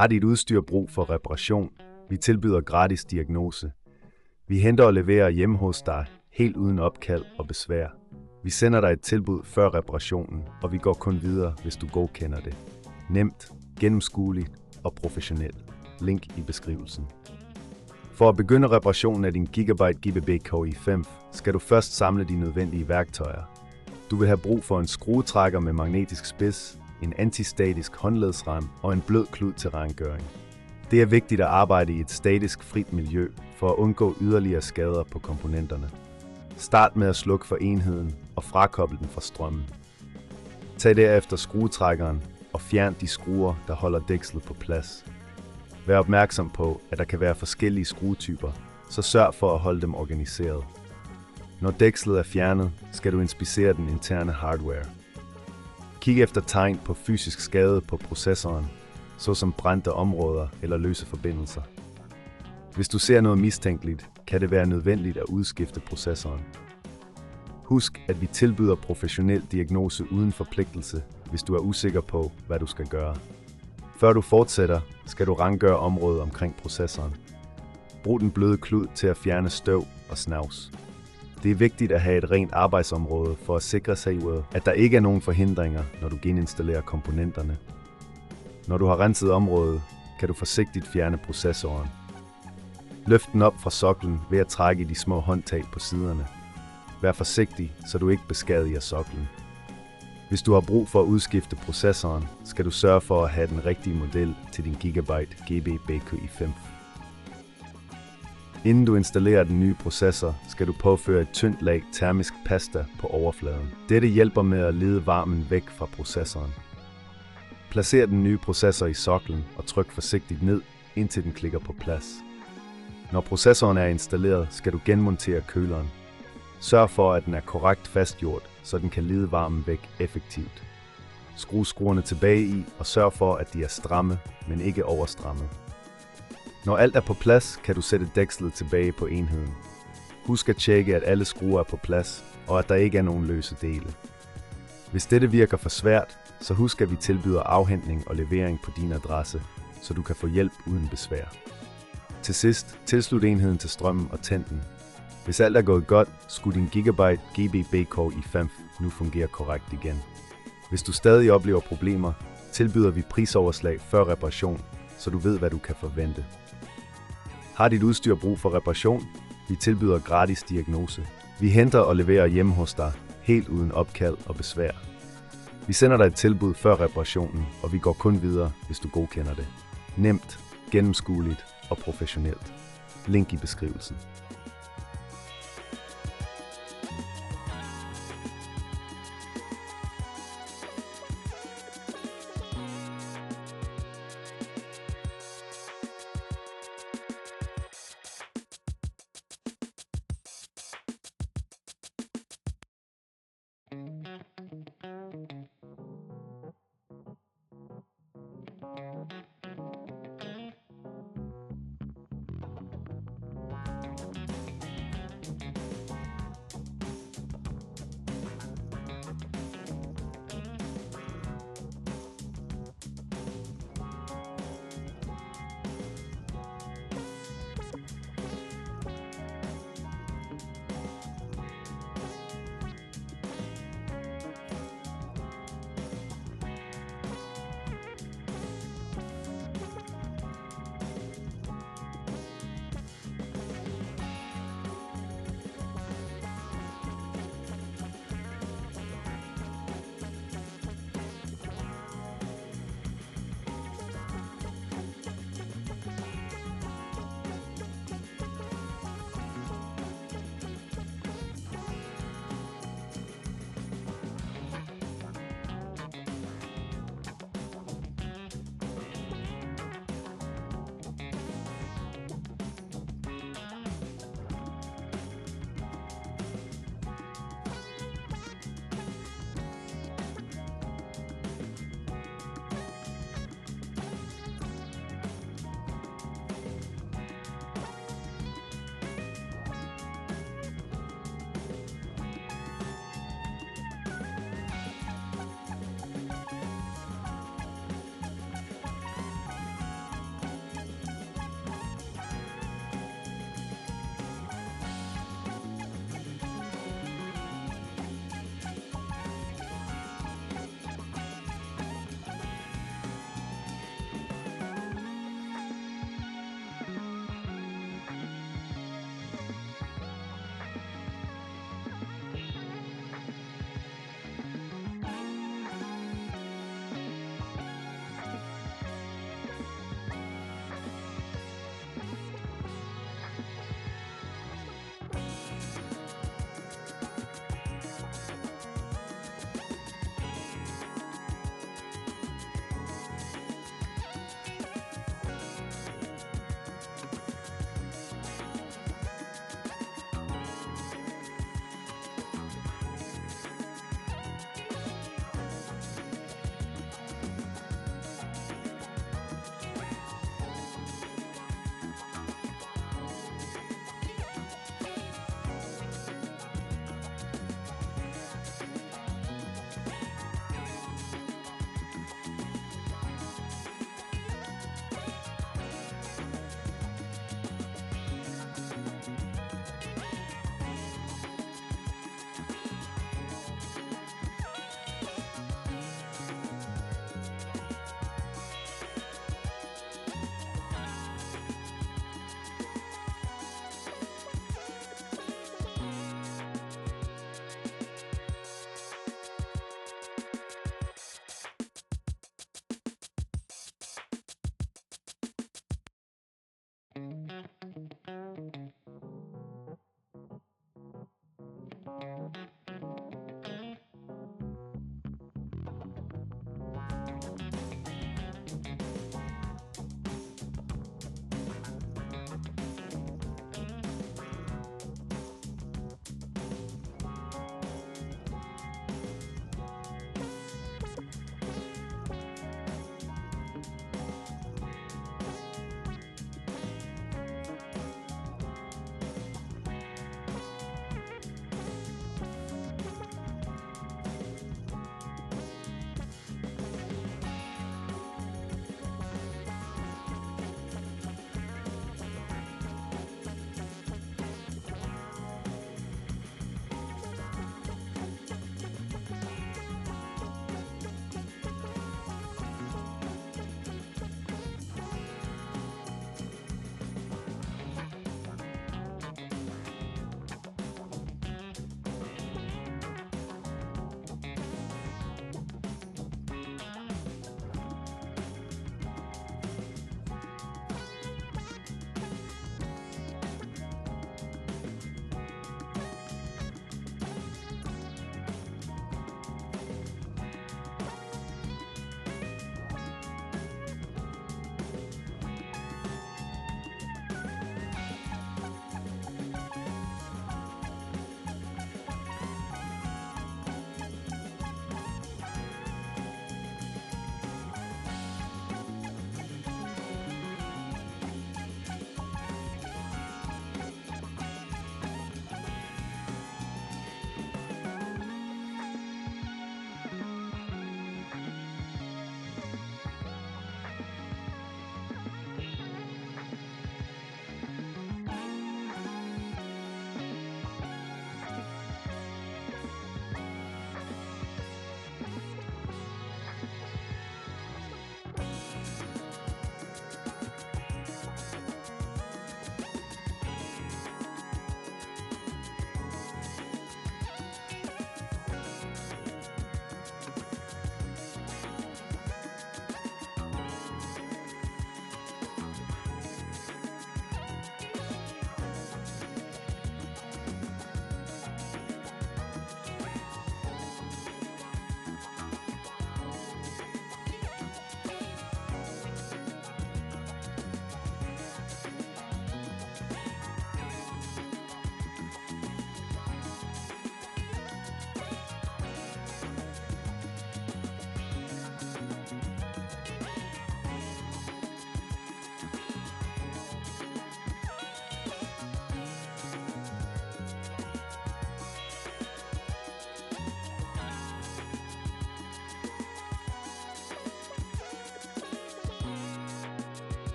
Har dit udstyr brug for reparation? Vi tilbyder gratis diagnose. Vi henter og leverer hjemme hos dig, helt uden opkald og besvær. Vi sender dig et tilbud før reparationen, og vi går kun videre, hvis du godkender det. Nemt, gennemskueligt og professionel. Link i beskrivelsen. For at begynde reparationen af din GIGABYTE GB-BKI5, skal du først samle de nødvendige værktøjer. Du vil have brug for en skruetrækker med magnetisk spids, en antistatisk håndledsrem og en blød klud til rengøring. Det er vigtigt at arbejde i et statisk frit miljø for at undgå yderligere skader på komponenterne. Start med at slukke for enheden og frakoble den fra strømmen. Tag derefter skruetrækkeren og fjern de skruer, der holder dækslet på plads. Vær opmærksom på, at der kan være forskellige skruetyper, så sørg for at holde dem organiseret. Når dækslet er fjernet, skal du inspicere den interne hardware. Kig efter tegn på fysisk skade på processoren, såsom brændte områder eller løse forbindelser. Hvis du ser noget mistænkeligt, kan det være nødvendigt at udskifte processoren. Husk, at vi tilbyder professionel diagnose uden forpligtelse, hvis du er usikker på, hvad du skal gøre. Før du fortsætter, skal du rengøre området omkring processoren. Brug den bløde klud til at fjerne støv og snavs. Det er vigtigt at have et rent arbejdsområde for at sikre sig, at der ikke er nogen forhindringer, når du geninstallerer komponenterne. Når du har renset området, kan du forsigtigt fjerne processoren. Løft den op fra soklen ved at trække de små håndtag på siderne. Vær forsigtig, så du ikke beskadiger soklen. Hvis du har brug for at udskifte processoren, skal du sørge for at have den rigtige model til din GIGABYTE GB-BKI5. Inden du installerer den nye processor, skal du påføre et tyndt lag termisk pasta på overfladen. Dette hjælper med at lede varmen væk fra processoren. Placer den nye processor i soklen og tryk forsigtigt ned, indtil den klikker på plads. Når processoren er installeret, skal du genmontere køleren. Sørg for, at den er korrekt fastgjort, så den kan lede varmen væk effektivt. Skru skruerne tilbage i og sørg for, at de er stramme, men ikke overstramme. Når alt er på plads, kan du sætte dækslet tilbage på enheden. Husk at tjekke, at alle skruer er på plads, og at der ikke er nogen løse dele. Hvis dette virker for svært, så husk, at vi tilbyder afhentning og levering på din adresse, så du kan få hjælp uden besvær. Til sidst, tilslut enheden til strømmen og tænd den. Hvis alt er gået godt, skulle din GIGABYTE GB-BKI5 nu fungere korrekt igen. Hvis du stadig oplever problemer, tilbyder vi prisoverslag før reparation, så du ved, hvad du kan forvente. Har dit udstyr brug for reparation? Vi tilbyder gratis diagnose. Vi henter og leverer hjemme hos dig, helt uden opkald og besvær. Vi sender dig et tilbud før reparationen, og vi går kun videre, hvis du godkender det. Nemt, gennemskueligt og professionelt. Link i beskrivelsen.